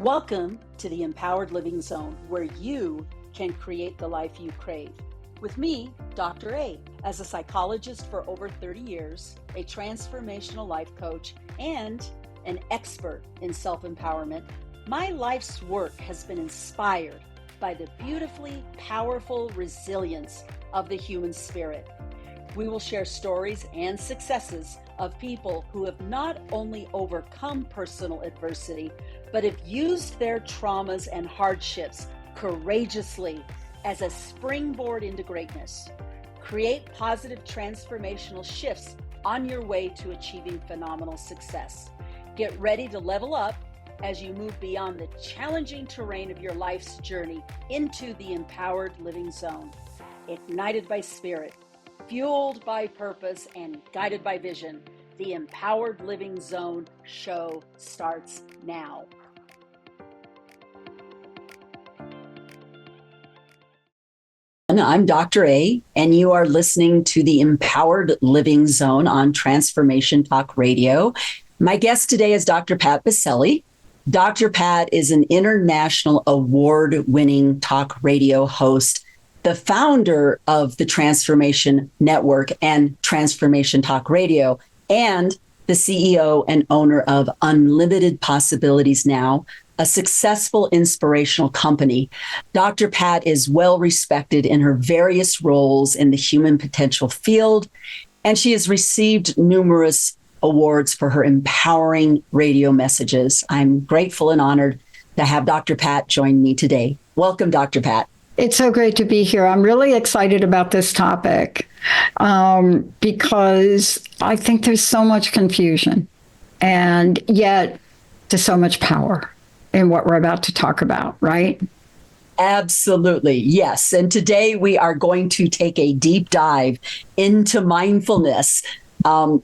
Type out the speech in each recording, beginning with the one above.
Welcome to the Empowered Living Zone, where you can create the life you crave. With me, Dr. A, as a psychologist for over 30 years, a transformational life coach, and an expert in self-empowerment, my life's work has been inspired by the beautifully powerful resilience of the human spirit. We will share stories and successes of people who have not only overcome personal adversity, but have used their traumas and hardships courageously as a springboard into greatness. Create positive transformational shifts on your way to achieving phenomenal success. Get ready to level up as you move beyond the challenging terrain of your life's journey into the empowered living zone. Ignited by spirit, fueled by purpose, and guided by vision, the Empowered Living Zone show starts now. I'm Dr. A, and you are listening to the Empowered Living Zone on Transformation Talk Radio. My guest today is Dr. Pat Baccili. Dr. Pat is an international award-winning talk radio host, the founder of the Transformation Network and Transformation Talk Radio, and the CEO and owner of Unlimited Possibilities Now, a successful inspirational company. Dr. Pat is well respected in her various roles in the human potential field, and she has received numerous awards for her empowering radio messages. I'm grateful and honored to have Dr. Pat join me today. Welcome, Dr. Pat. It's so great to be here. I'm really excited about this topic because I think there's so much confusion and yet there's so much power in what we're about to talk about, right? Absolutely. Yes. And today we are going to take a deep dive into mindfulness.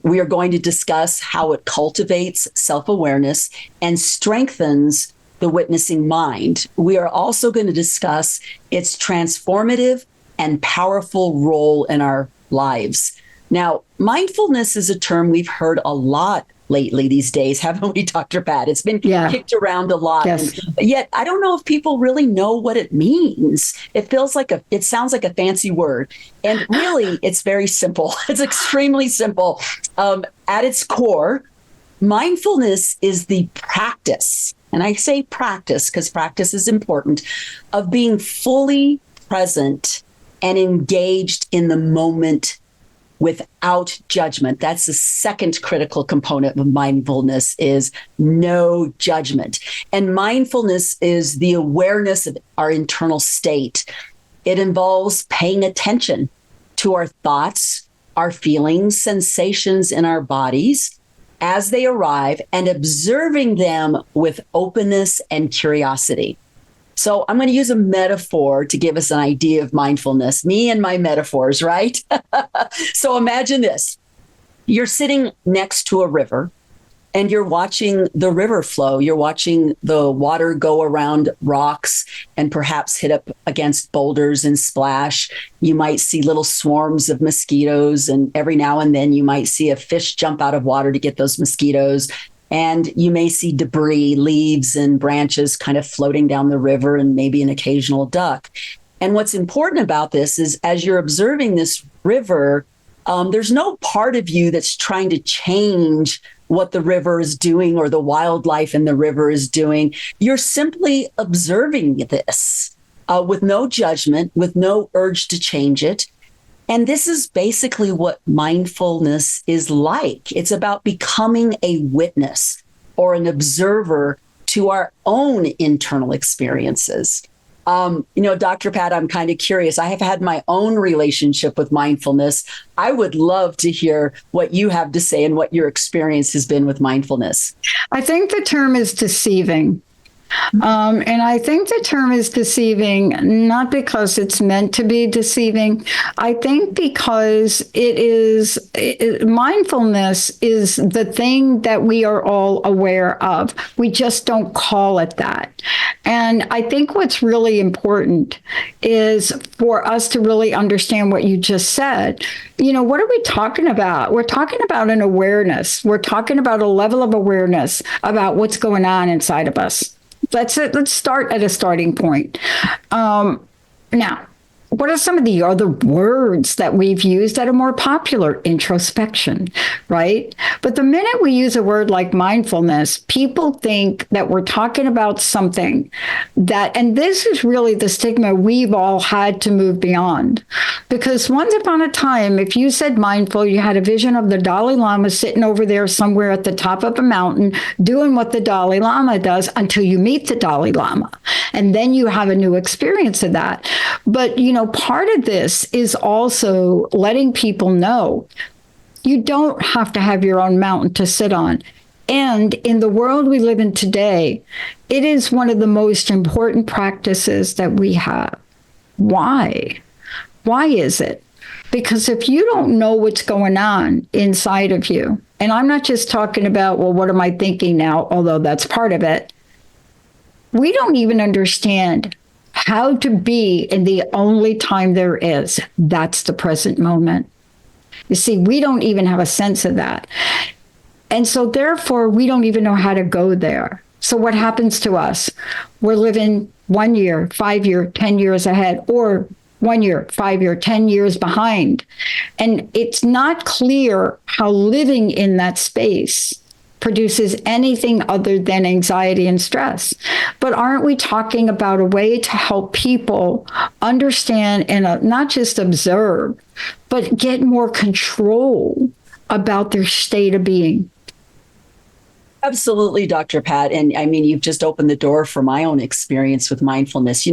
We are going to discuss how it cultivates self-awareness and strengthens the witnessing mind. We are also going to discuss its transformative and powerful role in our lives. Now, mindfulness is a term we've heard a lot lately these days, haven't we, Dr. Pat? It's been kicked around a lot. Yes. And yet, I don't know if people really know what it means. It sounds like a fancy word. And really, it's very simple. It's extremely simple. At its core, mindfulness is the practice, and I say practice because practice is important, of being fully present and engaged in the moment without judgment. That's the second critical component of mindfulness, is no judgment. And mindfulness is the awareness of our internal state. It involves paying attention to our thoughts, our feelings, sensations in our bodies as they arrive, and observing them with openness and curiosity. So I'm going to use a metaphor to give us an idea of mindfulness. Me and my metaphors, right? So imagine this. You're sitting next to a river and you're watching the river flow. You're watching the water go around rocks and perhaps hit up against boulders and splash. You might see little swarms of mosquitoes, and every now and then you might see a fish jump out of water to get those mosquitoes. And you may see debris, leaves and branches kind of floating down the river, and maybe an occasional duck. And what's important about this is, as you're observing this river, there's no part of you that's trying to change what the river is doing or the wildlife in the river is doing. You're simply observing this with no judgment, with no urge to change it. And this is basically what mindfulness is like. It's about becoming a witness or an observer to our own internal experiences. Dr. Pat, I'm kind of curious. I have had my own relationship with mindfulness. I would love to hear what you have to say and what your experience has been with mindfulness. I think the term is deceiving. And I think the term is deceiving, not because it's meant to be deceiving. I think because mindfulness is the thing that we are all aware of. We just don't call it that. And I think what's really important is for us to really understand what you just said. What are we talking about? We're talking about an awareness. We're talking about a level of awareness about what's going on inside of us. Let's start at a starting point. Now, what are some of the other words that we've used that are more popular? Introspection, right? But the minute we use a word like mindfulness, people think that we're talking about something that, and this is really the stigma we've all had to move beyond. Because once upon a time, if you said mindful, you had a vision of the Dalai Lama sitting over there somewhere at the top of a mountain doing what the Dalai Lama does until you meet the Dalai Lama. And then you have a new experience of that. But, part of this is also letting people know you don't have to have your own mountain to sit on. And in the world we live in today, it is one of the most important practices that we have. Why? Why is it? Because if you don't know what's going on inside of you, and I'm not just talking about, well, what am I thinking now? Although that's part of it. We don't even understand how to be in the only time there is. That's the present moment. You see, we don't even have a sense of that. And so therefore, we don't even know how to go there. So what happens to us? We're living 1 year, 5 year, 10 years ahead, or 1 year, 5 year, 10 years behind. And it's not clear how living in that space produces anything other than anxiety and stress. But aren't we talking about a way to help people understand and not just observe, but get more control about their state of being? Absolutely, Dr. Pat. And I mean, you've just opened the door for my own experience with mindfulness.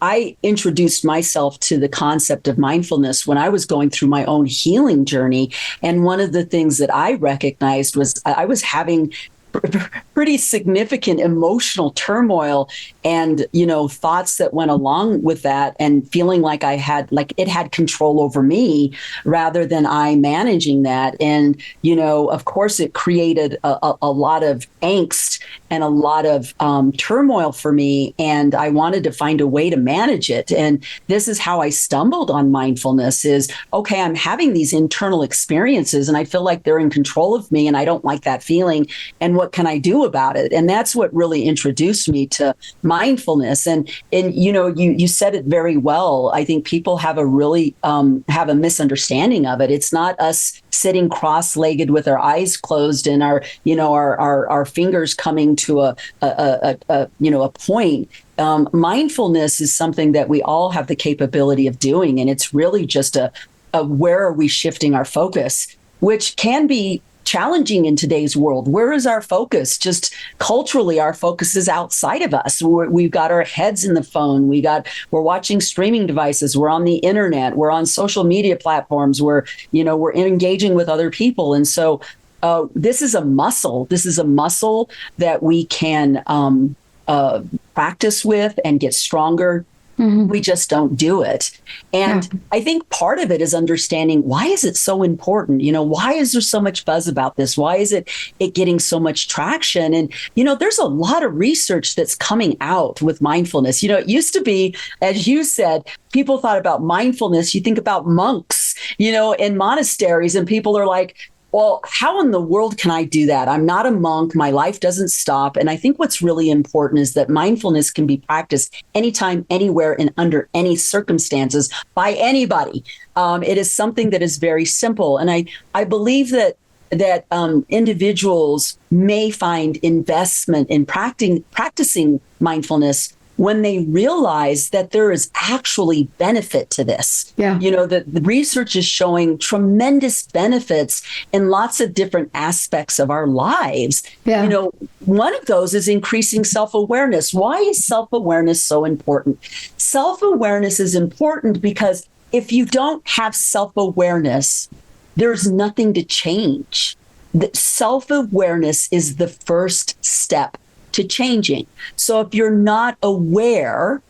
I introduced myself to the concept of mindfulness when I was going through my own healing journey. And one of the things that I recognized was I was having pretty significant emotional turmoil and, thoughts that went along with that, and feeling like it had control over me rather than I managing that. And, of course, it created a lot of angst and a lot of turmoil for me. And I wanted to find a way to manage it. And this is how I stumbled on mindfulness is, okay, I'm having these internal experiences and I feel like they're in control of me and I don't like that feeling. And what can I do about it? And that's what really introduced me to mindfulness. And you said it very well. I think people have a really have a misunderstanding of it. It's not us sitting cross-legged with our eyes closed and our fingers coming to a point. Mindfulness is something that we all have the capability of doing, and it's really just a where are we shifting our focus, which can be challenging in today's world. Where is our focus? Just culturally, our focus is outside of us. We've got our heads in the phone. We're watching streaming devices. We're on the internet. We're on social media platforms. We're engaging with other people. And so this is a muscle. This is a muscle that we can practice with and get stronger. Mm-hmm. We just don't do it. And I think part of it is understanding, why is it so important? Why is there so much buzz about this? Why is it getting so much traction? And, there's a lot of research that's coming out with mindfulness. It used to be, as you said, people thought about mindfulness. You think about monks, in monasteries, and people are like, well, how in the world can I do that? I'm not a monk. My life doesn't stop. And I think what's really important is that mindfulness can be practiced anytime, anywhere, and under any circumstances by anybody. It is something that is very simple. And I believe that individuals may find investment in practicing mindfulness when they realize that there is actually benefit to this. Yeah. The research is showing tremendous benefits in lots of different aspects of our lives. Yeah. One of those is increasing self-awareness. Why is self-awareness so important? Self-awareness is important because if you don't have self-awareness, there's nothing to change. Self-awareness is the first step to changing. So if you're not aware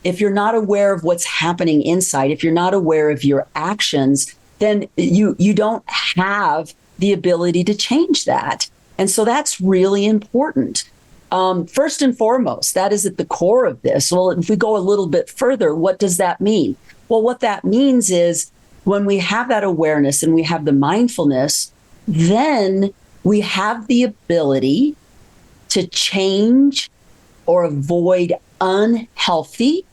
of what's happening inside, if you're not aware of your actions, then you don't have the ability to change that. And so that's really important. First and foremost, that is at the core of this. Well, if we go a little bit further, what does that mean? Well, what that means is when we have that awareness and we have the mindfulness, then we have the ability to change or avoid unhealthy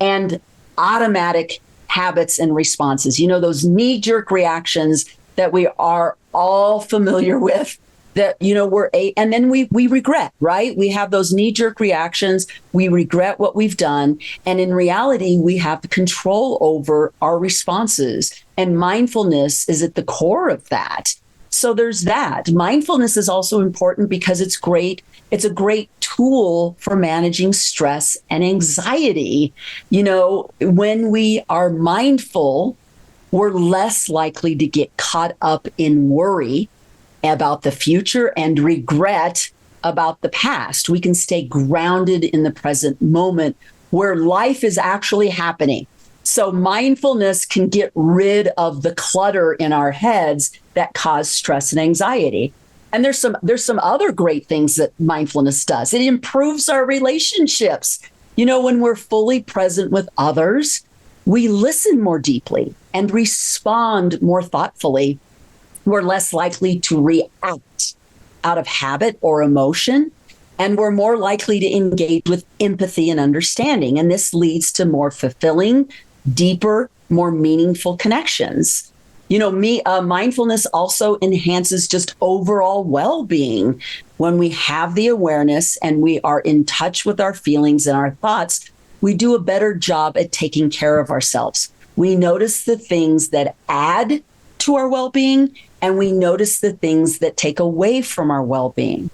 and automatic habits and responses. You know, those knee-jerk reactions that we are all familiar with, that, you know, and then we regret, right? We have those knee-jerk reactions. We regret what we've done. And in reality, we have control over our responses. And mindfulness is at the core of that. So there's that. Mindfulness is also important because it's great. It's a great tool for managing stress and anxiety. You know, when we are mindful, we're less likely to get caught up in worry about the future and regret about the past. We can stay grounded in the present moment where life is actually happening. So mindfulness can get rid of the clutter in our heads that cause stress and anxiety. And there's some other great things that mindfulness does. It improves our relationships. You know, when we're fully present with others, we listen more deeply and respond more thoughtfully. We're less likely to react out of habit or emotion, and we're more likely to engage with empathy and understanding. And this leads to more fulfilling, deeper, more meaningful connections. You know, mindfulness also enhances just overall well-being. When we have the awareness and we are in touch with our feelings and our thoughts, we do a better job at taking care of ourselves. We notice the things that add to our well-being, and we notice the things that take away from our well-being.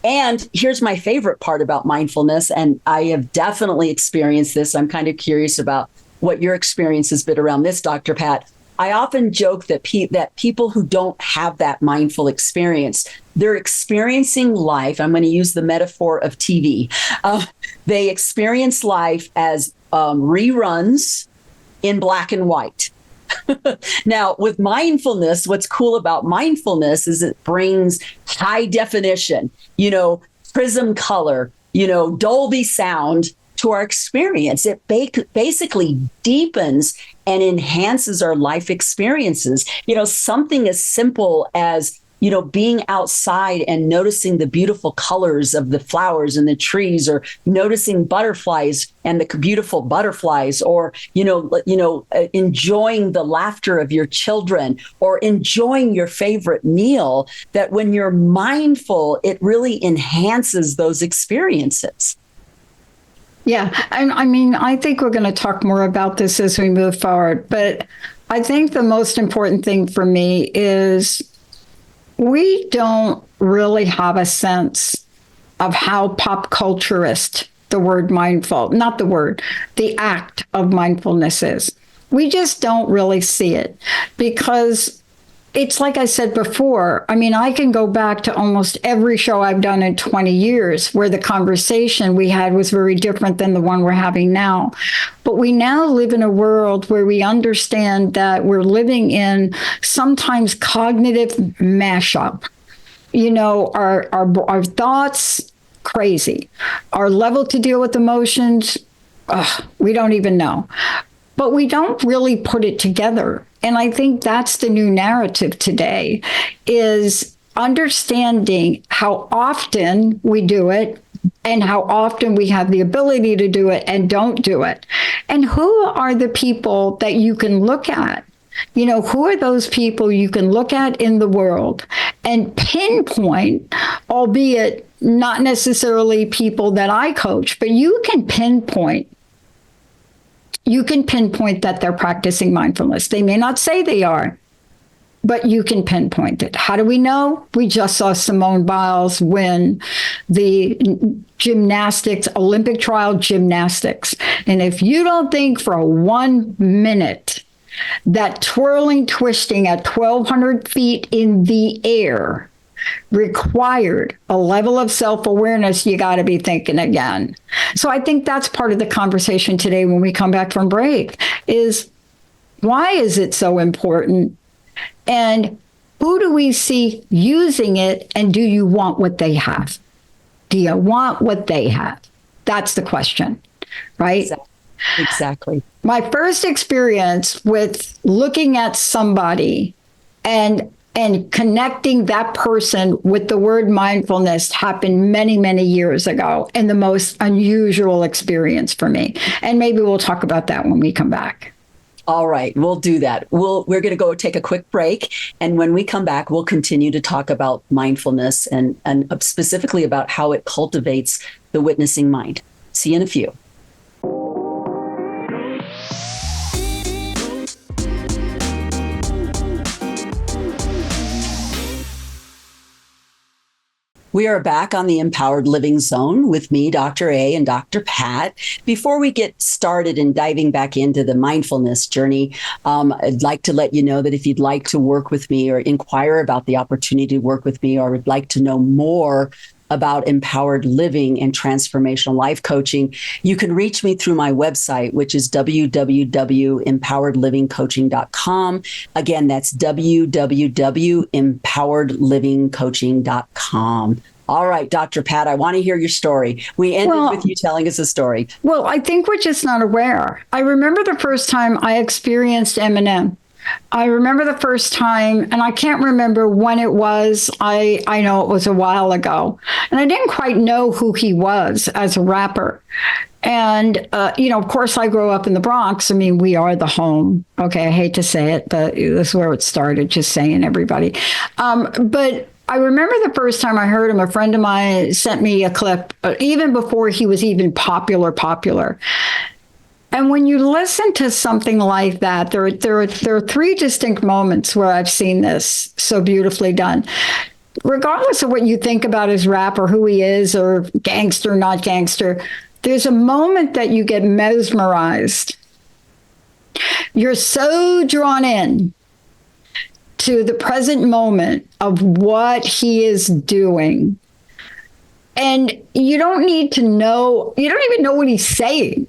And here's my favorite part about mindfulness, and I have definitely experienced this. I'm kind of curious about what your experience has been around this, Dr. Pat. I often joke that people who don't have that mindful experience, they're experiencing life. I'm going to use the metaphor of TV. They experience life as reruns in black and white. Now, with mindfulness, what's cool about mindfulness is it brings high definition, you know, prism color, you know, Dolby sound to our experience. It basically deepens and enhances our life experiences. You know, something as simple as, you know, being outside and noticing the beautiful colors of the flowers and the trees, or noticing butterflies and the beautiful butterflies, or, enjoying the laughter of your children, or enjoying your favorite meal, that when you're mindful, it really enhances those experiences. Yeah. And I mean, I think we're going to talk more about this as we move forward. But I think the most important thing for me is we don't really have a sense of how pop culturist the word mindful, not the word, the act of mindfulness is. We just don't really see it, because it's like I said before. I mean, I can go back to almost every show I've done in 20 years where the conversation we had was very different than the one we're having now. But we now live in a world where we understand that we're living in sometimes cognitive mashup. You know, our thoughts, crazy. Our level to deal with emotions, we don't even know. But we don't really put it together. And I think that's the new narrative today, is understanding how often we do it and how often we have the ability to do it and don't do it. And who are the people that you can look at? You know, who are those people you can look at in the world and pinpoint, albeit not necessarily people that I coach, but you can pinpoint that they're practicing mindfulness. They may not say they are, but you can pinpoint it. How do we know? We just saw Simone Biles win the gymnastics, Olympic trial gymnastics. And if you don't think for 1 minute that twirling, twisting at 1,200 feet in the air required a level of self-awareness, you got to be thinking again. So I think that's part of the conversation today when we come back from break, is why is it so important? And who do we see using it? And do you want what they have? Do you want what they have? That's the question, right? Exactly. My first experience with looking at somebody and and connecting that person with the word mindfulness happened many, many years ago, and the most unusual experience for me. And maybe we'll talk about that when we come back. All right, we'll do that. We're going to go take a quick break. And when we come back, we'll continue to talk about mindfulness and specifically about how it cultivates the witnessing mind. See you in a few. We are back on the Empowered Living Zone with me, Dr. A, and Dr. Pat. Before we get started and diving back into the mindfulness journey, I'd like to let you know that if you'd like to work with me or inquire about the opportunity to work with me, or would like to know more about empowered living and transformational life coaching, you can reach me through my website, which is www.empoweredlivingcoaching.com. Again, that's www.empoweredlivingcoaching.com. All right, Dr. Pat, I want to hear your story. We ended with you telling us a story. Well, I think we're just not aware. I remember the first time I experienced Eminem. I remember the first time, and I can't remember when it was. I know it was a while ago, and I didn't quite know who he was as a rapper. And, of course, I grew up in the Bronx. I mean, we are the home. Okay, I hate to say it, but this is where it started, just saying, everybody. But I remember the first time I heard him, a friend of mine sent me a clip, even before he was even popular. And when you listen to something like that, there are three distinct moments where I've seen this so beautifully done. Regardless of what you think about his rap or who he is or gangster, not gangster, there's a moment that you get mesmerized. You're so drawn in to the present moment of what he is doing. And you don't need to know, you don't even know what he's saying.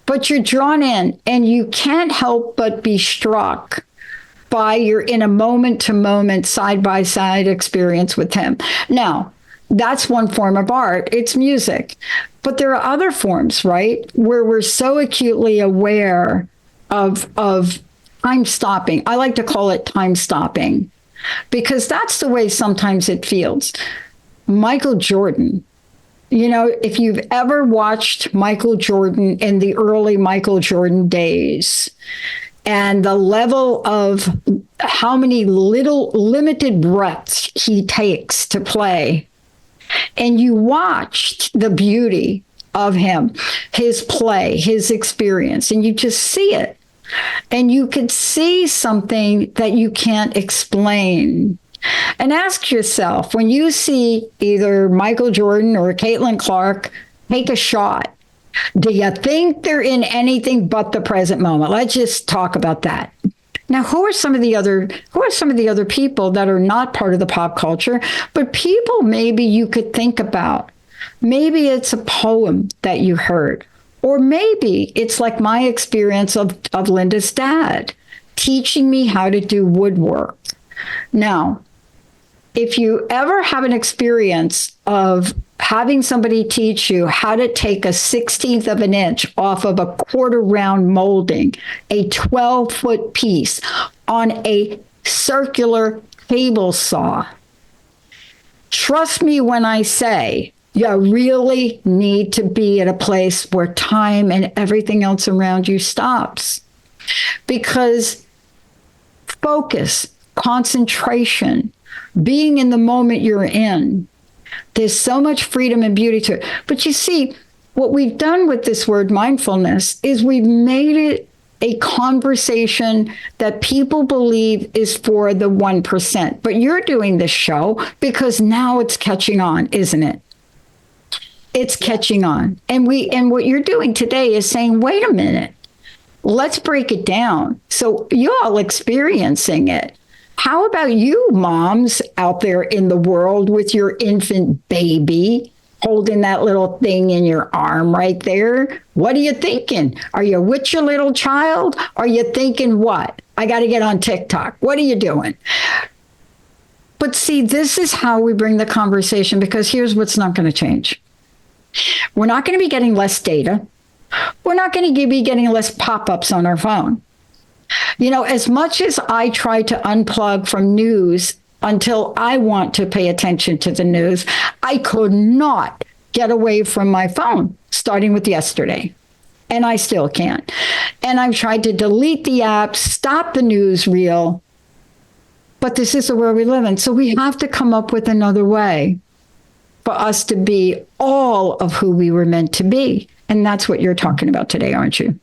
But you're drawn in, and you can't help but be struck by you're in a moment-to-moment, side-by-side experience with him. Now, that's one form of art. It's music. But there are other forms, right, where we're so acutely aware of time stopping. I like to call it time stopping, because that's the way sometimes it feels. Michael Jordan. If you've ever watched Michael Jordan in the early Michael Jordan days, and the level of how many little limited breaths he takes to play, and you watched the beauty of him, his play, his experience, and you just see it, and you could see something that you can't explain. And ask yourself, when you see either Michael Jordan or Caitlin Clark take a shot, do you think they're in anything but the present moment? Let's just talk about that. Now, who are some of the other people that are not part of the pop culture, but people maybe you could think about? Maybe it's a poem that you heard, or maybe it's like my experience of Linda's dad teaching me how to do woodwork. Now, if you ever have an experience of having somebody teach you how to take a 1/16 of an inch off of a quarter round molding, a 12-foot piece on a circular table saw, trust me when I say you really need to be at a place where time and everything else around you stops. Because focus, concentration, being in the moment you're in, there's so much freedom and beauty to it. But you see, what we've done with this word mindfulness is we've made it a conversation that people believe is for the 1%. But you're doing this show because now it's catching on, isn't it? It's catching on. And what you're doing today is saying, wait a minute, let's break it down. So you're all experiencing it. How about you moms out there in the world with your infant baby holding that little thing in your arm right there? What are you thinking? Are you with your little child? Are you thinking, what? I got to get on TikTok. What are you doing? But see, this is how we bring the conversation, because here's what's not going to change. We're not going to be getting less data. We're not going to be getting less pop-ups on our phone. As much as I try to unplug from news until I want to pay attention to the news, I could not get away from my phone, starting with yesterday. And I still can't. And I've tried to delete the app, stop the news reel, but this is the world we live in. So we have to come up with another way for us to be all of who we were meant to be. And that's what you're talking about today, aren't you?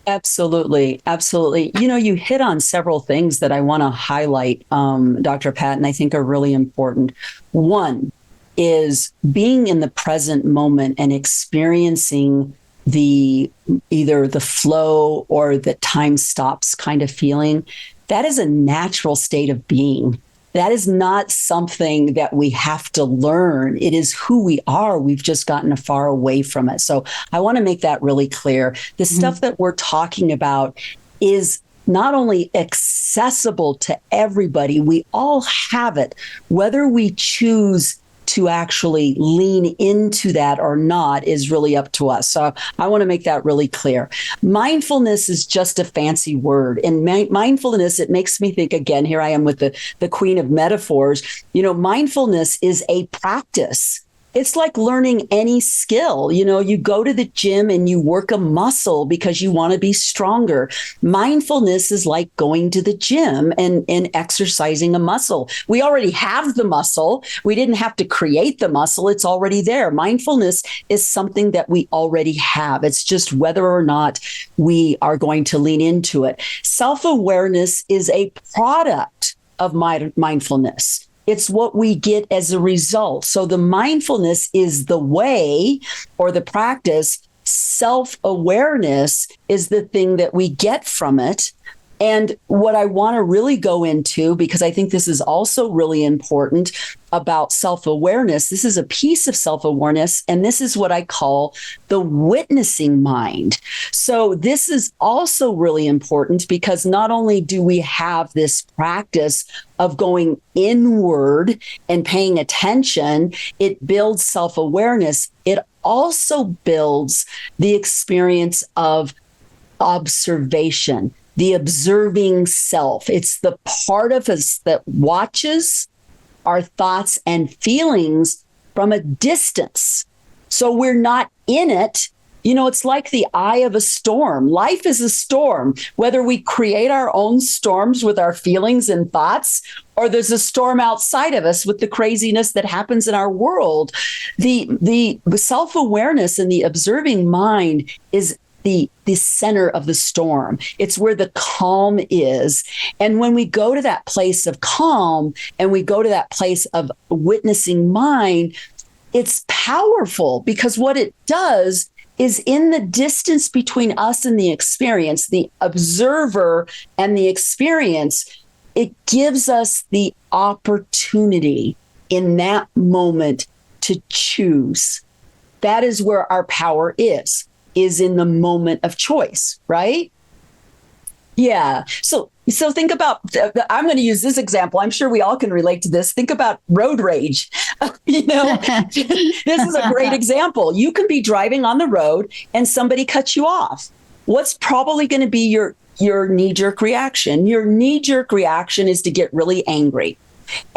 Absolutely. Absolutely. You hit on several things that I want to highlight, Dr. Pat, and I think are really important. One is being in the present moment and experiencing either the flow or the time stops kind of feeling. That is a natural state of being. That is not something that we have to learn. It is who we are. We've just gotten far away from it. So I want to make that really clear. The stuff that we're talking about is not only accessible to everybody, we all have it, whether we choose to actually lean into that or not is really up to us. So I want to make that really clear. Mindfulness is just a fancy word. And mindfulness, it makes me think, again, here I am with the queen of metaphors. Mindfulness is a practice. It's like learning any skill. You go to the gym and you work a muscle because you want to be stronger. Mindfulness is like going to the gym and exercising a muscle. We already have the muscle. We didn't have to create the muscle. It's already there. Mindfulness is something that we already have. It's just whether or not we are going to lean into it. Self-awareness is a product of mindfulness. It's what we get as a result. So the mindfulness is the way or the practice. Self-awareness is the thing that we get from it. And what I want to really go into, because I think this is also really important about self-awareness, this is a piece of self-awareness, and this is what I call the witnessing mind. So this is also really important because not only do we have this practice of going inward and paying attention, it builds self-awareness. It also builds the experience of observation. The observing self. It's the part of us that watches our thoughts and feelings from a distance. So we're not in it. It's like the eye of a storm. Life is a storm, whether we create our own storms with our feelings and thoughts, or there's a storm outside of us with the craziness that happens in our world. The self-awareness and the observing mind is the center of the storm. It's where the calm is. And when we go to that place of calm and we go to that place of witnessing mind, it's powerful because what it does is in the distance between us and the experience, the observer and the experience, it gives us the opportunity in that moment to choose. That is where our power is in the moment of choice, right? Yeah. So think about, I'm going to use this example. I'm sure we all can relate to this. Think about road rage. This is a great example. You can be driving on the road and somebody cuts you off. What's probably going to be your knee-jerk reaction? Your knee-jerk reaction is to get really angry.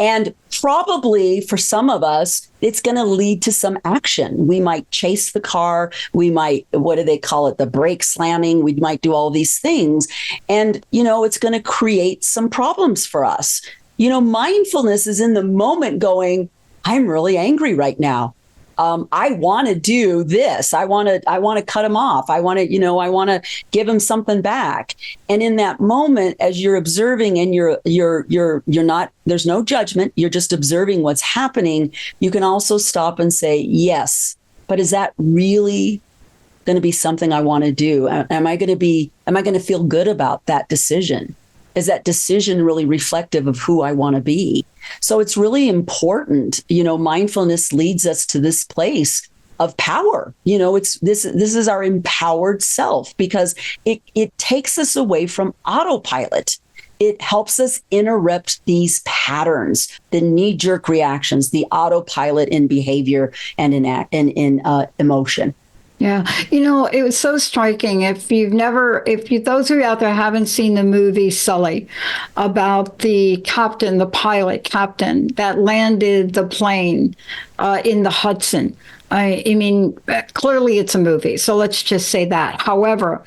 And probably for some of us, it's going to lead to some action. We might chase the car. We might, what do they call it? The brake slamming. We might do all these things. And, it's going to create some problems for us. Mindfulness is in the moment going, I'm really angry right now. I want to do this. I want to cut him off. I want to give him something back. And in that moment, as you're observing and you're not, there's no judgment. You're just observing what's happening. You can also stop and say, yes, but is that really going to be something I want to do? Am I going to feel good about that decision? Is that decision really reflective of who I want to be? So it's really important. Mindfulness leads us to this place of power. This is our empowered self because it takes us away from autopilot. It helps us interrupt these patterns, the knee-jerk reactions, the autopilot in behavior and in emotion. Yeah. It was so striking. Those of you out there haven't seen the movie Sully about the captain, the pilot captain that landed the plane in the Hudson. I mean, clearly it's a movie. So let's just say that. However,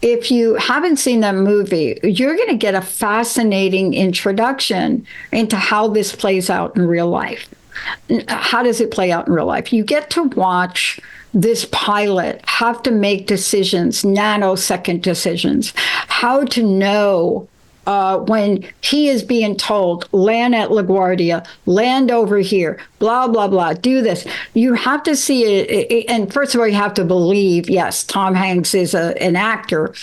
if you haven't seen that movie, you're going to get a fascinating introduction into how this plays out in real life. How does it play out in real life? You get to watch this pilot have to make decisions, nanosecond decisions, how to know when he is being told, land at LaGuardia, land over here, blah, blah, blah, do this. You have to see it. And first of all, you have to believe, yes, Tom Hanks is an actor,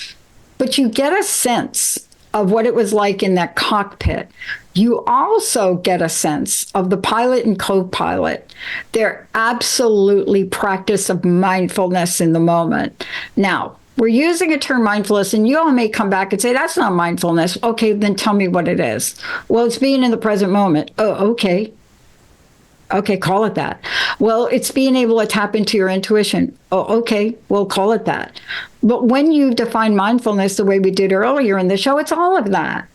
but you get a sense of what it was like in that cockpit. You also get a sense of the pilot and co-pilot, their absolutely practice of mindfulness in the moment. Now, we're using a term mindfulness, and you all may come back and say, that's not mindfulness. Okay, then tell me what it is. Well, it's being in the present moment. Oh, okay. Okay, call it that. Well, it's being able to tap into your intuition. Oh, okay, we'll call it that. But when you define mindfulness the way we did earlier in the show, it's all of that.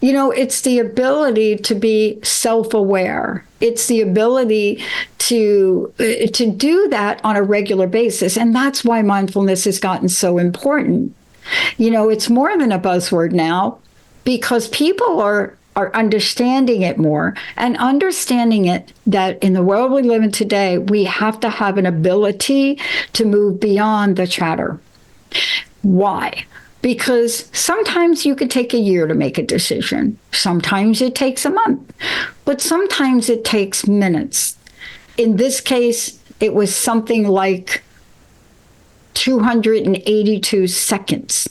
It's the ability to be self-aware. It's the ability to do that on a regular basis. And that's why mindfulness has gotten so important. It's more than a buzzword now because people are understanding it more and understanding it that in the world we live in today, we have to have an ability to move beyond the chatter. Why? Because sometimes you could take a year to make a decision. Sometimes it takes a month, but sometimes it takes minutes. In this case, it was something like 282 seconds.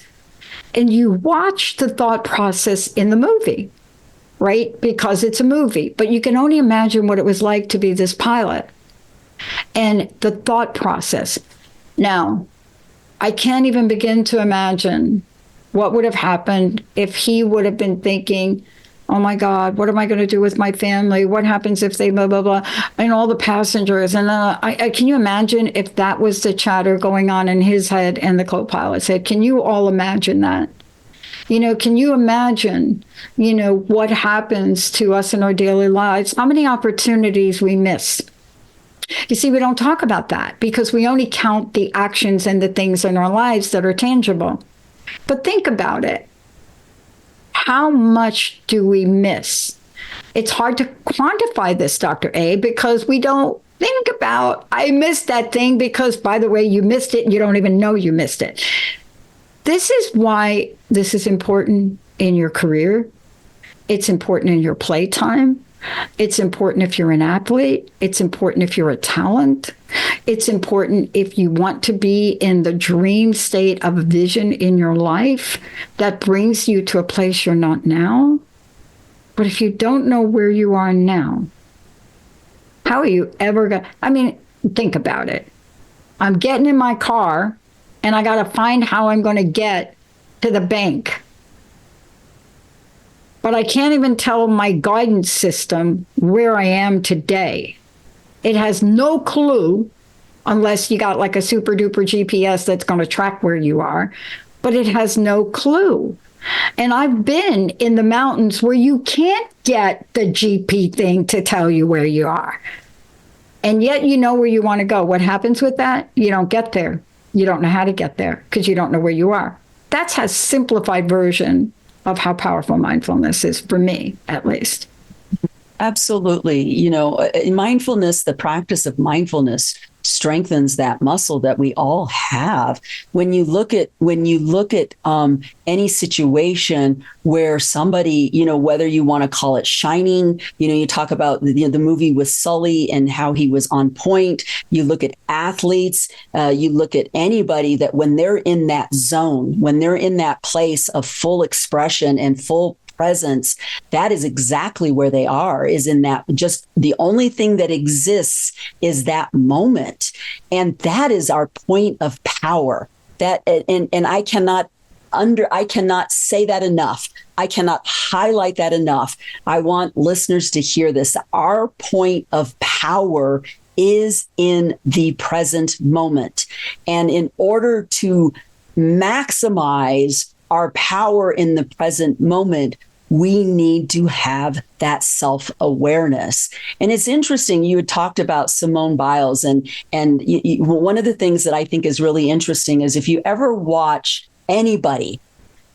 And you watch the thought process in the movie, right? Because it's a movie, but you can only imagine what it was like to be this pilot and the thought process. Now, I can't even begin to imagine what would have happened if he would have been thinking, oh my God, what am I going to do with my family? What happens if they blah, blah, blah, and all the passengers. And can you imagine if that was the chatter going on in his head and the co-pilot's head? Can you all imagine that? Can you imagine, what happens to us in our daily lives? How many opportunities we miss? You see, we don't talk about that because we only count the actions and the things in our lives that are tangible. But think about it. How much do we miss? It's hard to quantify this, Dr. A, because we don't think about, I missed that thing because, by the way, you missed it and you don't even know you missed it. This is why this is important in your career. It's important in your playtime. It's important if you're an athlete. It's important if you're a talent. It's important if you want to be in the dream state of vision in your life that brings you to a place you're not now. But if you don't know where you are now, how are you ever going to, think about it. I'm getting in my car and I got to find how I'm going to get to the bank. But I can't even tell my guidance system where I am today. It has no clue unless you got like a super duper GPS that's going to track where you are, but it has no clue. And I've been in the mountains where you can't get the GP thing to tell you where you are. And yet you know where you want to go. What happens with that? You don't get there. You don't know how to get there because you don't know where you are. That's a simplified version of how powerful mindfulness is for me, at least. Absolutely. In mindfulness, the practice of mindfulness strengthens that muscle that we all have. When you look at any situation where somebody, whether you want to call it shining, you talk about the movie with Sully and how he was on point. You look at athletes, you look at anybody that when they're in that zone, when they're in that place of full expression and full presence, that is exactly where they are, is in that, just the only thing that exists is that moment. And that is our point of power. That, and I cannot say that enough. I cannot highlight that enough. I want listeners to hear this. Our point of power is in the present moment. And in order to maximize our power in the present moment, we need to have that self-awareness. And it's interesting, you had talked about Simone Biles, and one of the things that I think is really interesting is if you ever watch anybody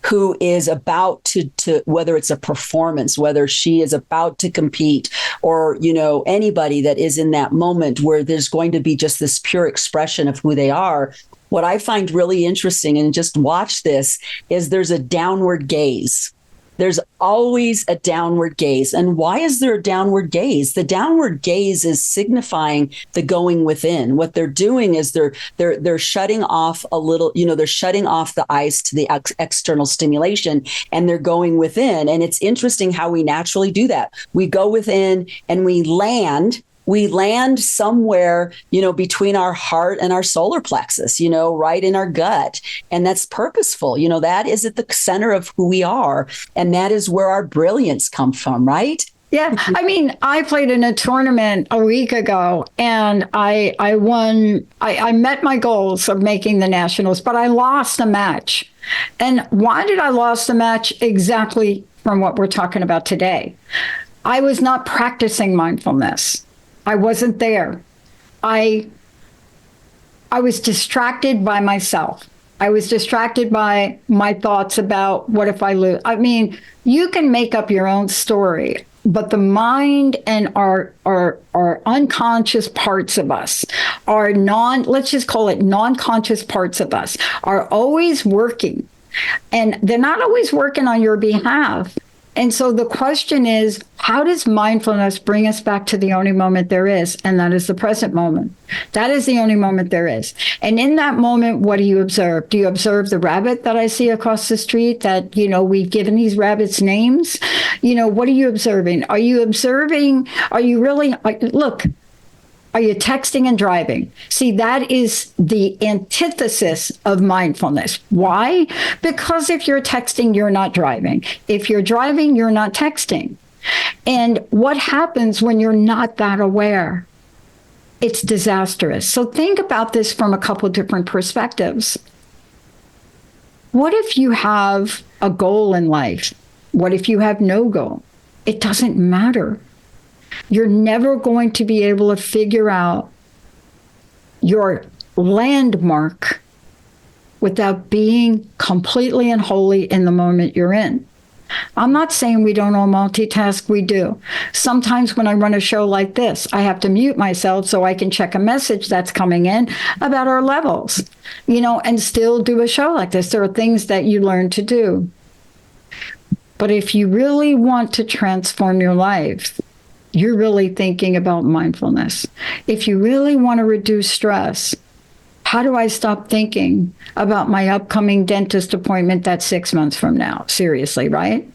who is about to whether it's a performance, whether she is about to compete, or, anybody that is in that moment where there's going to be just this pure expression of who they are, what I find really interesting, and just watch this, is there's a downward gaze. There's always a downward gaze. And why is there a downward gaze? The downward gaze is signifying the going within. What they're doing is they're shutting off a little, they're shutting off the eyes to the external stimulation, and they're going within. And it's interesting how we naturally do that. We go within and we land somewhere, between our heart and our solar plexus, right in our gut. And that's purposeful. That is at the center of who we are. And that is where our brilliance comes from, right? Yeah. I mean, I played in a tournament a week ago, and I won. I met my goals of making the nationals, but I lost a match. And why did I lose the match? Exactly from what we're talking about today. I was not practicing mindfulness. I wasn't there. I was distracted by myself. I was distracted by my thoughts about what if I lose. I mean, you can make up your own story, but the mind and our unconscious parts of us, let's just call it non-conscious parts of us, are always working. And they're not always working on your behalf. And so the question is, how does mindfulness bring us back to the only moment there is? And that is the present moment. That is the only moment there is. And in that moment, what do you observe? Do you observe the rabbit that I see across the street that, we've given these rabbits names? What are you observing? Are you really, look, are you texting and driving? See, that is the antithesis of mindfulness. Why? Because if you're texting, you're not driving. If you're driving, you're not texting. And what happens when you're not that aware? It's disastrous. So think about this from a couple of different perspectives. What if you have a goal in life? What if you have no goal? It doesn't matter. You're never going to be able to figure out your landmark without being completely and wholly in the moment you're in. I'm not saying we don't all multitask, we do. Sometimes when I run a show like this, I have to mute myself so I can check a message that's coming in about our levels, and still do a show like this. There are things that you learn to do. But if you really want to transform your life, you're really thinking about mindfulness. If you really want to reduce stress, how do I stop thinking about my upcoming dentist appointment that's 6 months from now? Seriously, right?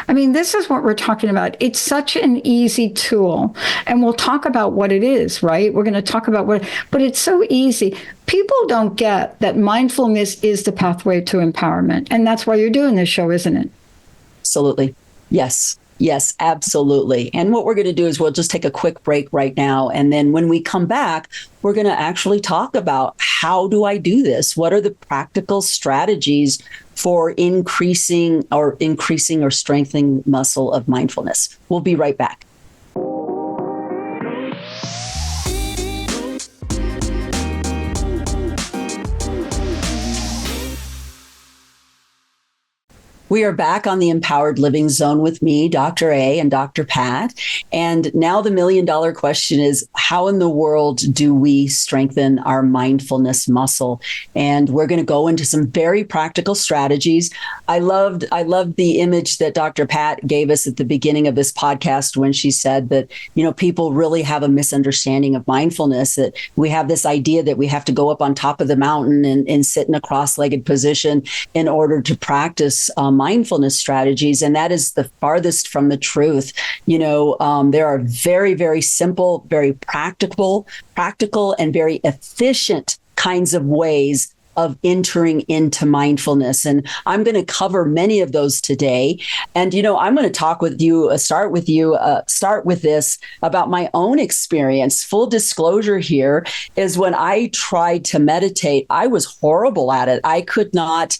I mean, this is what we're talking about. It's such an easy tool. And we'll talk about what it is, right? We're going to talk about but it's so easy. People don't get that mindfulness is the pathway to empowerment. And that's why you're doing this show, isn't it? Absolutely. Yes. Yes, absolutely. And what we're going to do is we'll just take a quick break right now. And then when we come back, we're going to actually talk about how do I do this? What are the practical strategies for increasing or strengthening muscle of mindfulness? We'll be right back. We are back on the Empowered Living Zone with me, Dr. A, and Dr. Pat. And now the $1 million question is, how in the world do we strengthen our mindfulness muscle? And we're going to go into some very practical strategies. I loved the image that Dr. Pat gave us at the beginning of this podcast when she said that, people really have a misunderstanding of mindfulness, that we have this idea that we have to go up on top of the mountain and sit in a cross-legged position in order to practice mindfulness strategies. And that is the farthest from the truth. There are very, very simple, very practical, and very efficient kinds of ways of entering into mindfulness. And I'm going to cover many of those today. And, I'm going to talk with you, start with this about my own experience. Full disclosure here is when I tried to meditate, I was horrible at it. I could not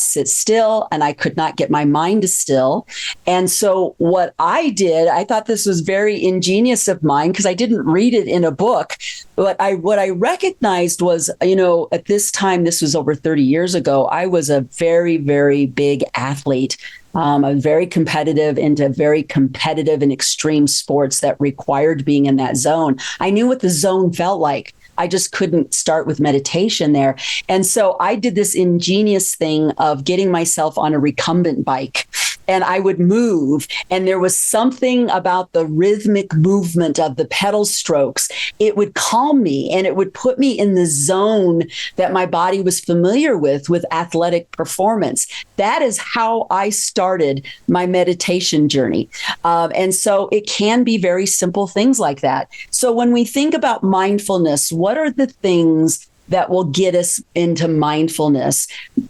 sit still, and I could not get my mind to still. And so what I did, I thought this was very ingenious of mine because I didn't read it in a book. But what I recognized was, at this time, this was over 30 years ago, I was a very, very big athlete. I'm very competitive into very competitive and extreme sports that required being in that zone. I knew what the zone felt like. I just couldn't start with meditation there. And so I did this ingenious thing of getting myself on a recumbent bike, and I would move. And there was something about the rhythmic movement of the pedal strokes. It would calm me, and it would put me in the zone that my body was familiar with athletic performance. That is how I started my meditation journey. And so it can be very simple things like that. So when we think about mindfulness, what are the things that will get us into mindfulness?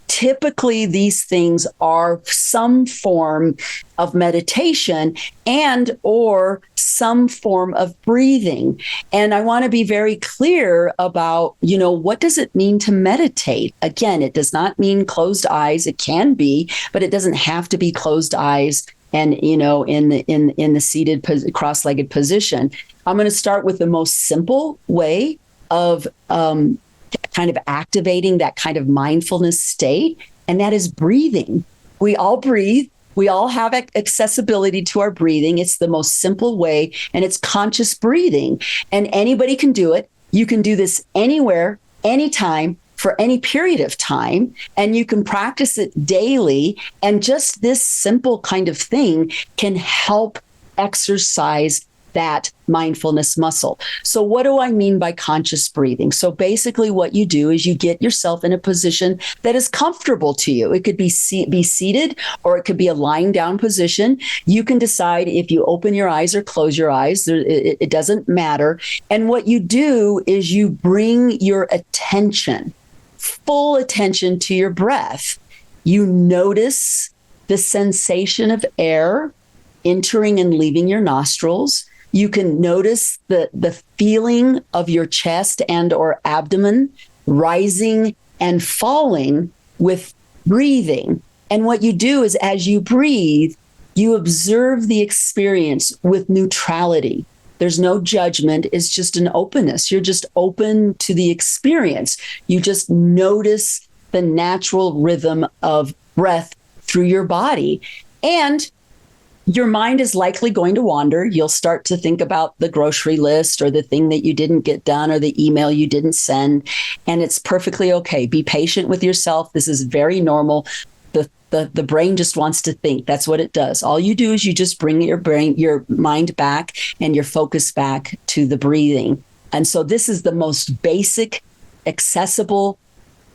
Typically, these things are some form of meditation and or some form of breathing. And I want to be very clear about, what does it mean to meditate? Again, it does not mean closed eyes. It can be, but it doesn't have to be closed eyes and, in the seated cross-legged position. I'm going to start with the most simple way of kind of activating that kind of mindfulness state, and that is breathing. We all breathe. We all have accessibility to our breathing. It's the most simple way, and it's conscious breathing. And anybody can do it. You can do this anywhere, anytime, for any period of time, and you can practice it daily. And just this simple kind of thing can help exercise that mindfulness muscle. So what do I mean by conscious breathing? So basically what you do is you get yourself in a position that is comfortable to you. It could be seated, or it could be a lying down position. You can decide if you open your eyes or close your eyes. It doesn't matter. And what you do is you bring your attention, full attention, to your breath. You notice the sensation of air entering and leaving your nostrils. You can notice the feeling of your chest and or abdomen rising and falling with breathing. And what you do is, as you breathe, you observe the experience with neutrality. There's no judgment. It's just an openness. You're just open to the experience. You just notice the natural rhythm of breath through your body. And your mind is likely going to wander. You'll start to think about the grocery list or the thing that you didn't get done or the email you didn't send. And it's perfectly okay. Be patient with yourself. This is very normal. The brain just wants to think. That's what it does. All you do is you just bring your mind back and your focus back to the breathing. And so this is the most basic, accessible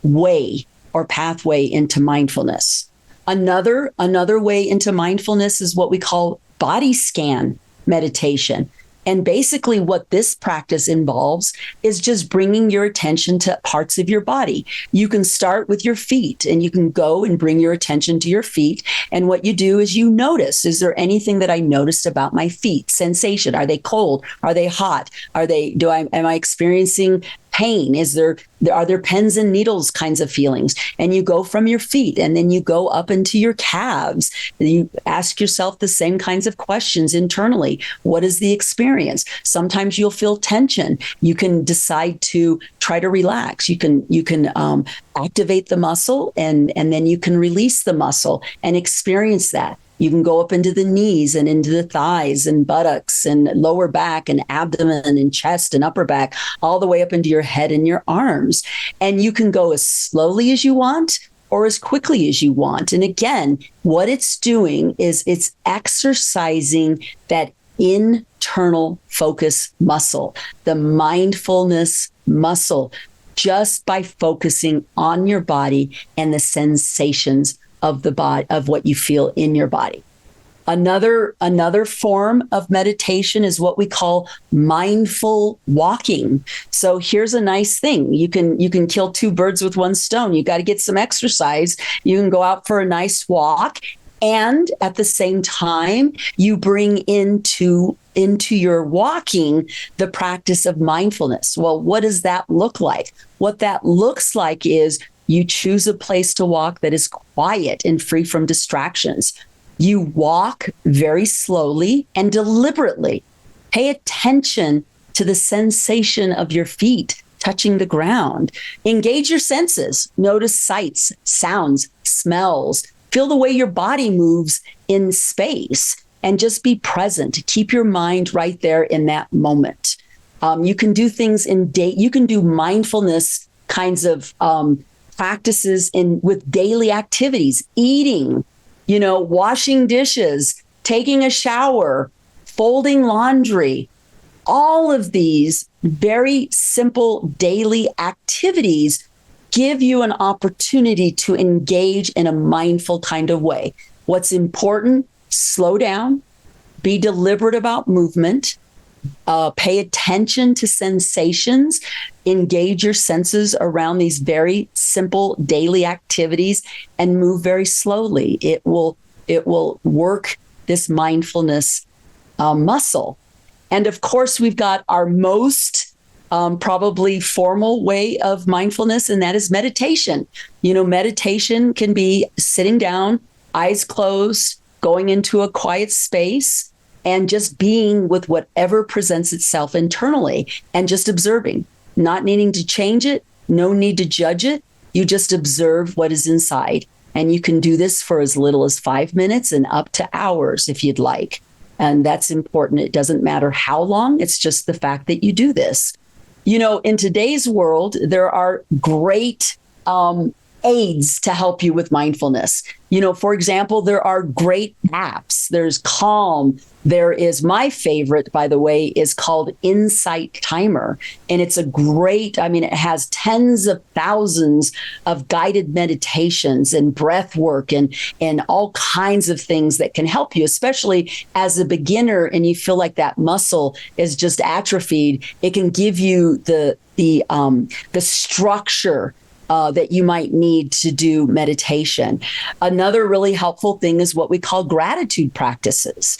way or pathway into mindfulness. Another way into mindfulness is what we call body scan meditation. And basically what this practice involves is just bringing your attention to parts of your body. You can start with your feet, and you can go and bring your attention to your feet. And what you do is you notice, is there anything that I noticed about my feet? Sensation. Are they cold? Are they hot? Am I experiencing pain? Are there pins and needles kinds of feelings? And you go from your feet, and then you go up into your calves. And you ask yourself the same kinds of questions internally. What is the experience? Sometimes you'll feel tension. You can decide to try to relax. You can activate the muscle, and then you can release the muscle and experience that. You can go up into the knees and into the thighs and buttocks and lower back and abdomen and chest and upper back, all the way up into your head and your arms. And you can go as slowly as you want or as quickly as you want. And again, what it's doing is it's exercising that internal focus muscle, the mindfulness muscle, just by focusing on your body and the sensations of the body, of what you feel in your body. Another form of meditation is what we call mindful walking. So here's a nice thing. You can kill two birds with one stone. You got to get some exercise. You can go out for a nice walk, and at the same time, you bring into your walking the practice of mindfulness. Well, what does that look like? What that looks like is you choose a place to walk that is quiet and free from distractions. You walk very slowly and deliberately. Pay attention to the sensation of your feet touching the ground. Engage your senses. Notice sights, sounds, smells. Feel the way your body moves in space, and just be present. Keep your mind right there in that moment. You can do things you can do mindfulness kinds of practices with daily activities, eating, washing dishes, taking a shower, folding laundry. All of these very simple daily activities give you an opportunity to engage in a mindful kind of way. What's important? Slow down, be deliberate about movement, pay attention to sensations, engage your senses around these very simple daily activities, and move very slowly. It will work this mindfulness muscle. And of course, we've got our most probably formal way of mindfulness, and that is meditation. Meditation can be sitting down, eyes closed, going into a quiet space, and just being with whatever presents itself internally and just observing, not needing to change it, no need to judge it. You just observe what is inside. And you can do this for as little as 5 minutes and up to hours if you'd like. And that's important. It doesn't matter how long, it's just the fact that you do this. In today's world, there are great aids to help you with mindfulness. For example, there are great apps. There's Calm. There is my favorite, by the way, is called Insight Timer. And it's it has tens of thousands of guided meditations and breath work and all kinds of things that can help you, especially as a beginner and you feel like that muscle is just atrophied. It can give you the structure that you might need to do meditation. Another really helpful thing is what we call gratitude practices.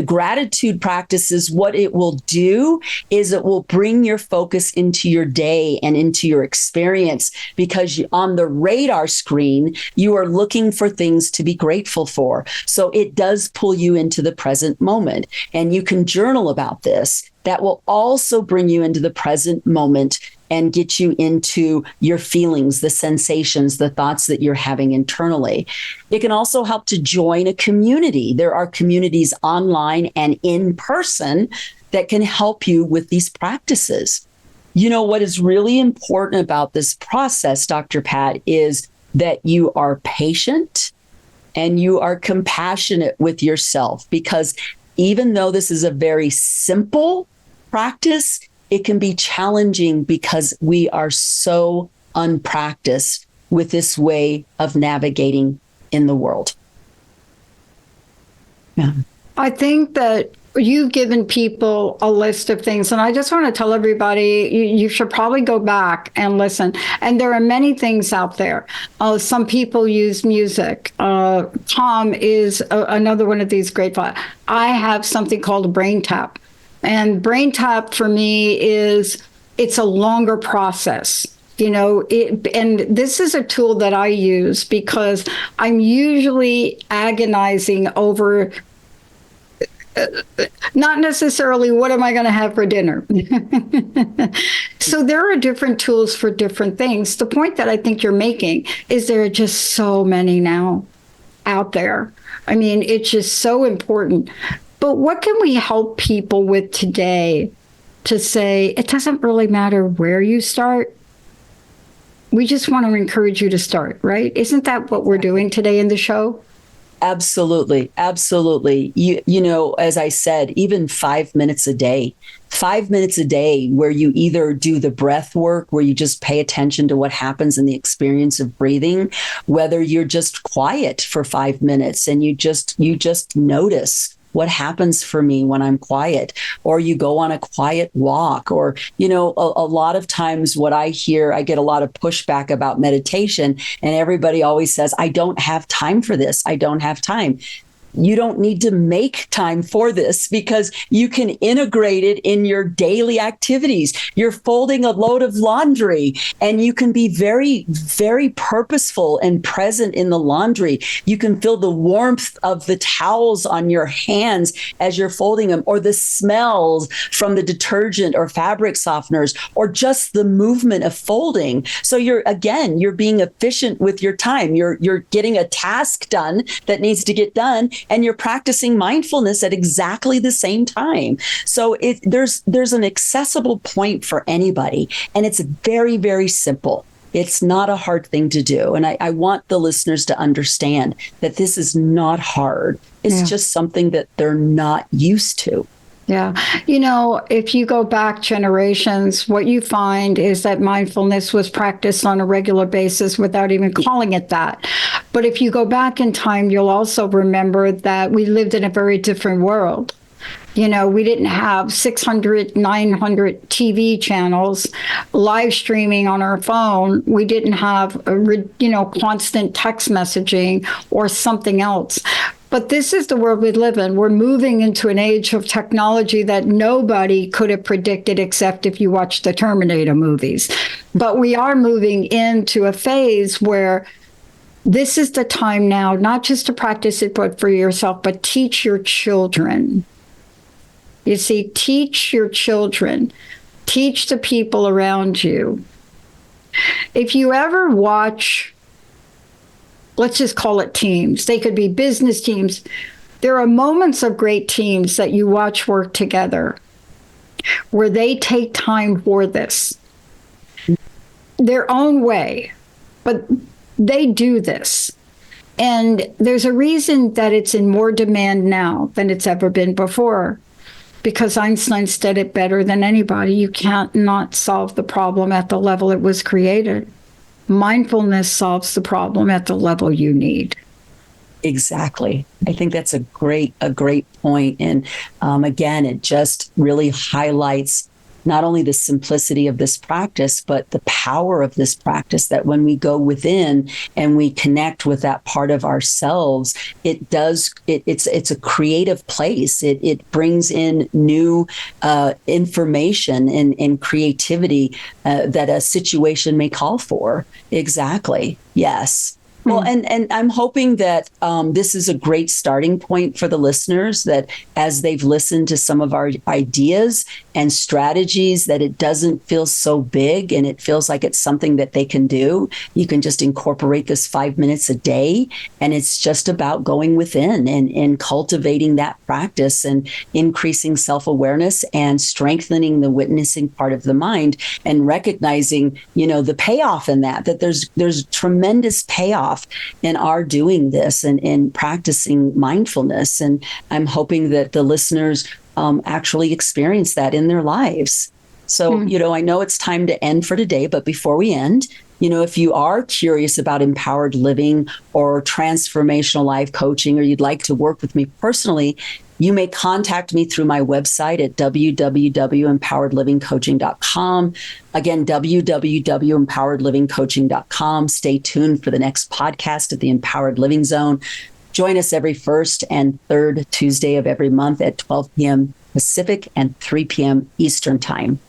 Gratitude practices, what it will do is it will bring your focus into your day and into your experience, because on the radar screen, you are looking for things to be grateful for. So it does pull you into the present moment, and you can journal about this. That will also bring you into the present moment and get you into your feelings, the sensations, the thoughts that you're having internally. It can also help to join a community. There are communities online and in person that can help you with these practices. What is really important about this process, Dr. Pat, is that you are patient and you are compassionate with yourself, because even though this is a very simple practice, it can be challenging because we are so unpracticed with this way of navigating in the world. Yeah. I think that you've given people a list of things, and I just want to tell everybody you should probably go back and listen. And there are many things out there. Some people use music. Tom is another one of these great. I have something called a brain tap. And brain tap for me it's a longer process. And this is a tool that I use because I'm usually agonizing over not necessarily what am I going to have for dinner. So there are different tools for different things. The point that I think you're making is there are just so many now out there. I mean, it's just so important. But what can we help people with today to say it doesn't really matter where you start? We just want to encourage you to start, right? Isn't that what we're doing today in the show? Absolutely. Absolutely. You know, as I said, even 5 minutes a day, 5 minutes a day where you either do the breath work, where you just pay attention to what happens in the experience of breathing, whether you're just quiet for 5 minutes and you just notice what happens for me when I'm quiet, or you go on a quiet walk, or, you know, a lot of times what I hear, I get a lot of pushback about meditation, and everybody always says, I don't have time for this. I don't have time. You don't need to make time for this because you can integrate it in your daily activities. You're folding a load of laundry and you can be very, very purposeful and present in the laundry. You can feel the warmth of the towels on your hands as you're folding them, or the smells from the detergent or fabric softeners, or just the movement of folding. So you're being efficient with your time. You're getting a task done that needs to get done, and you're practicing mindfulness at exactly the same time. So there's an accessible point for anybody, and it's very, very simple. It's not a hard thing to do. And I want the listeners to understand that this is not hard. It's just something that they're not used to. Yeah. You know, if you go back generations, what you find is that mindfulness was practiced on a regular basis without even calling it that. But if you go back in time, you'll also remember that we lived in a very different world. You know, we didn't have 600, 900 TV channels live streaming on our phone. We didn't have, constant text messaging or something else. But this is the world we live in. We're moving into an age of technology that nobody could have predicted except if you watch the Terminator movies. But we are moving into a phase where this is the time now, not just to practice it, but for yourself, but teach your children. You see, teach your children, teach the people around you. If you ever watch, let's just call it teams, they could be business teams. There are moments of great teams that you watch work together where they take time for this their own way, but they do this. And there's a reason that it's in more demand now than it's ever been before. Because Einstein said it better than anybody, you can't not solve the problem at the level it was created. Mindfulness solves the problem at the level you need. Exactly. I think that's a great point. And again, it just really highlights not only the simplicity of this practice, but the power of this practice, that when we go within and we connect with that part of ourselves, it's a creative place. It brings in new information and creativity that a situation may call for. Exactly. Yes. Well, and I'm hoping that this is a great starting point for the listeners, that as they've listened to some of our ideas and strategies, that it doesn't feel so big and it feels like it's something that they can do. You can just incorporate this 5 minutes a day, and it's just about going within and cultivating that practice and increasing self-awareness and strengthening the witnessing part of the mind, and recognizing, the payoff in that there's tremendous payoff in our doing this and in practicing mindfulness. And I'm hoping that the listeners actually experience that in their lives. So, I know it's time to end for today, but before we end, if you are curious about empowered living or transformational life coaching, or you'd like to work with me personally, you may contact me through my website at www.empoweredlivingcoaching.com. Again, www.empoweredlivingcoaching.com. Stay tuned for the next podcast of the Empowered Living Zone. Join us every first and third Tuesday of every month at 12 p.m. Pacific and 3 p.m. Eastern Time.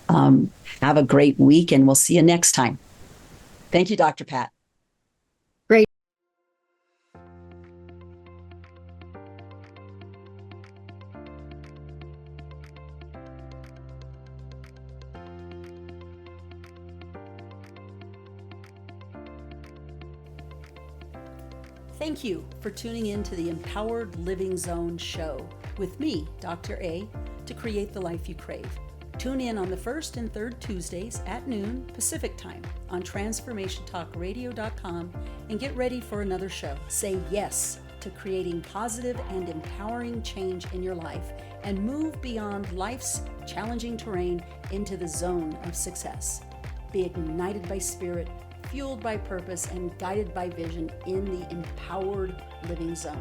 Have a great week, and we'll see you next time. Thank you, Dr. Pat. Great. Thank you for tuning in to the Empowered Living Zone show with me, Dr. A, to create the life you crave. Tune in on the first and third Tuesdays at noon Pacific Time on transformationtalkradio.com and get ready for another show. Say yes to creating positive and empowering change in your life and move beyond life's challenging terrain into the zone of success. Be ignited by spirit, fueled by purpose, and guided by vision in the empowered living zone.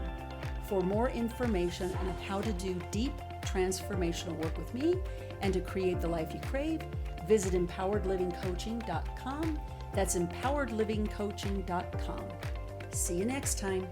For more information on how to do deep transformational work with me and to create the life you crave, visit empoweredlivingcoaching.com. That's empoweredlivingcoaching.com. See you next time.